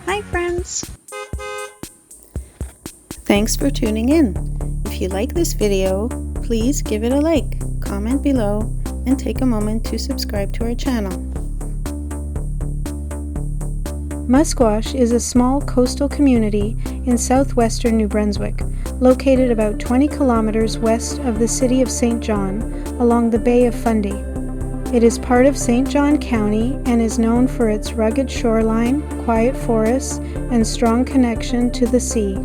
Hi friends! Thanks for tuning in. If you like this video, please give it a like, comment below, and take a moment to subscribe to our channel. Musquash is a small coastal community in southwestern New Brunswick, located about 20 kilometers west of the city of St. John, along the Bay of Fundy. It is part of St. John County and is known for its rugged shoreline, quiet forests, and strong connection to the sea.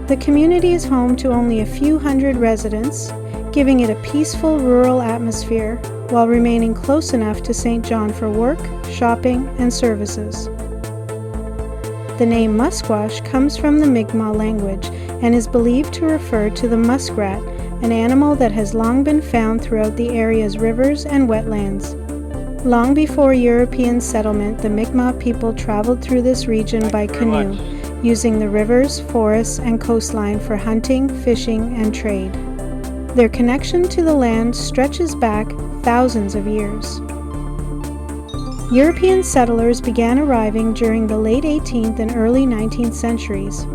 The community is home to only a few hundred residents, giving it a peaceful rural atmosphere while remaining close enough to St. John for work, shopping, and services. The name Musquash comes from the Mi'kmaq language and is believed to refer to the muskrat, an animal that has long been found throughout the area's rivers and wetlands. Long before European settlement, the Mi'kmaq people traveled through this region by canoe, using the rivers, forests, and coastline for hunting, fishing, and trade. Their connection to the land stretches back thousands of years. European settlers began arriving during the late 18th and early 19th centuries.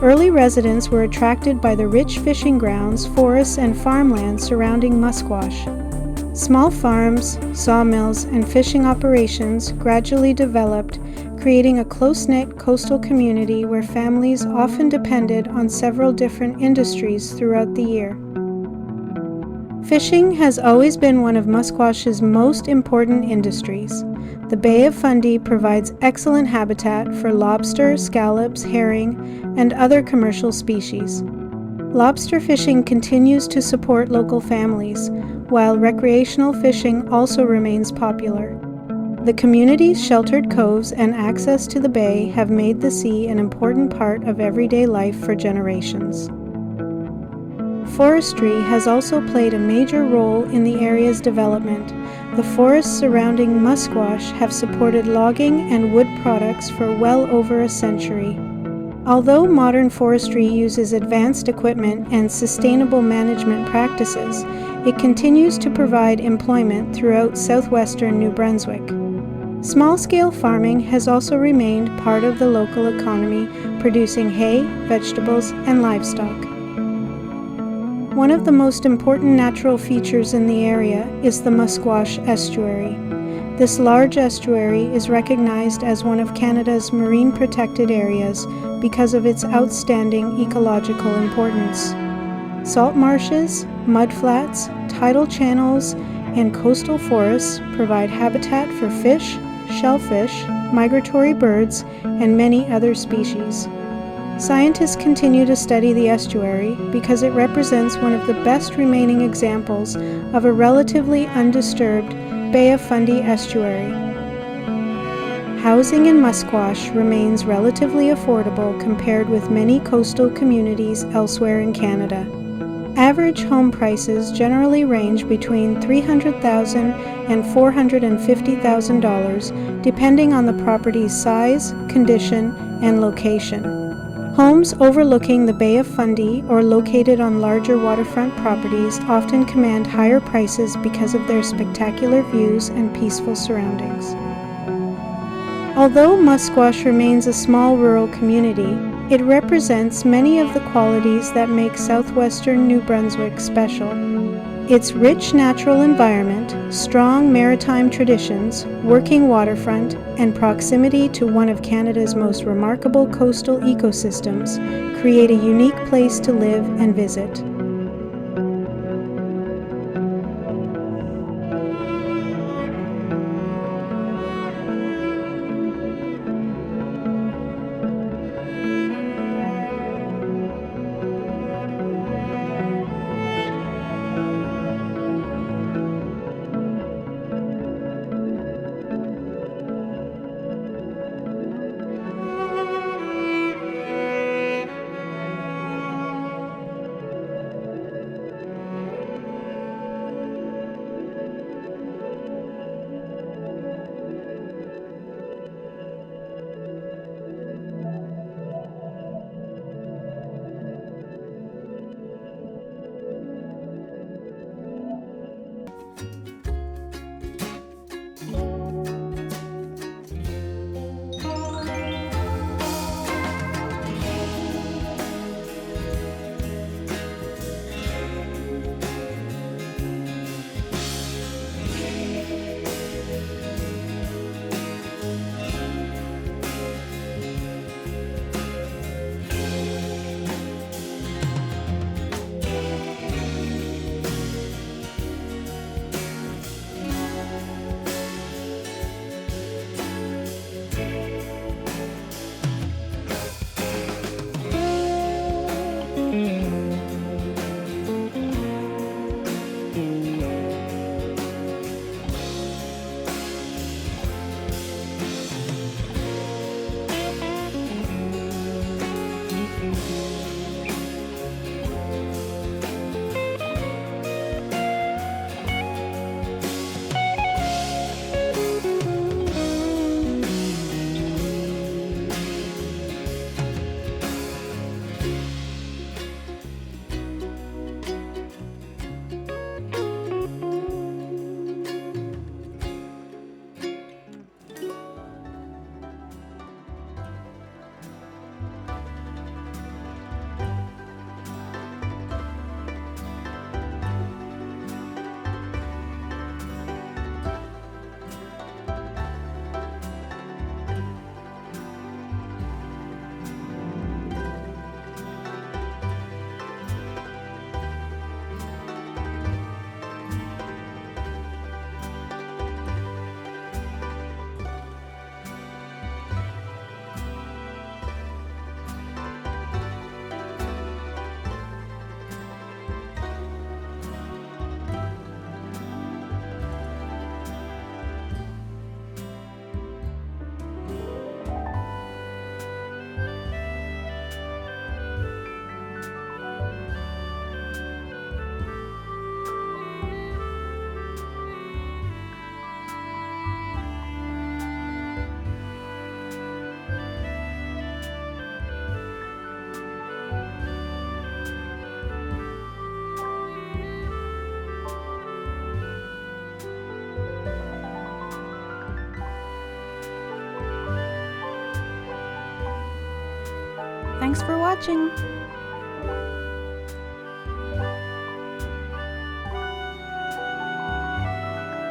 Early residents were attracted by the rich fishing grounds, forests, and farmland surrounding Musquash. Small farms, sawmills, and fishing operations gradually developed, creating a close-knit coastal community where families often depended on several different industries throughout the year. Fishing has always been one of Musquash's most important industries. The Bay of Fundy provides excellent habitat for lobster, scallops, herring, and other commercial species. Lobster fishing continues to support local families, while recreational fishing also remains popular. The community's sheltered coves and access to the bay have made the sea an important part of everyday life for generations. Forestry has also played a major role in the area's development. The forests surrounding Musquash have supported logging and wood products for well over a century. Although modern forestry uses advanced equipment and sustainable management practices, it continues to provide employment throughout southwestern New Brunswick. Small-scale farming has also remained part of the local economy, producing hay, vegetables, and livestock. One of the most important natural features in the area is the Musquash Estuary. This large estuary is recognized as one of Canada's marine protected areas because of its outstanding ecological importance. Salt marshes, mudflats, tidal channels, and coastal forests provide habitat for fish, shellfish, migratory birds, and many other species. Scientists continue to study the estuary because it represents one of the best remaining examples of a relatively undisturbed Bay of Fundy estuary. Housing in Musquash remains relatively affordable compared with many coastal communities elsewhere in Canada. Average home prices generally range between $300,000 and $450,000 depending on the property's size, condition, and location. Homes overlooking the Bay of Fundy or located on larger waterfront properties often command higher prices because of their spectacular views and peaceful surroundings. Although Musquash remains a small rural community, it represents many of the qualities that make southwestern New Brunswick special. Its rich natural environment, strong maritime traditions, working waterfront, and proximity to one of Canada's most remarkable coastal ecosystems create a unique place to live and visit. Thanks for watching!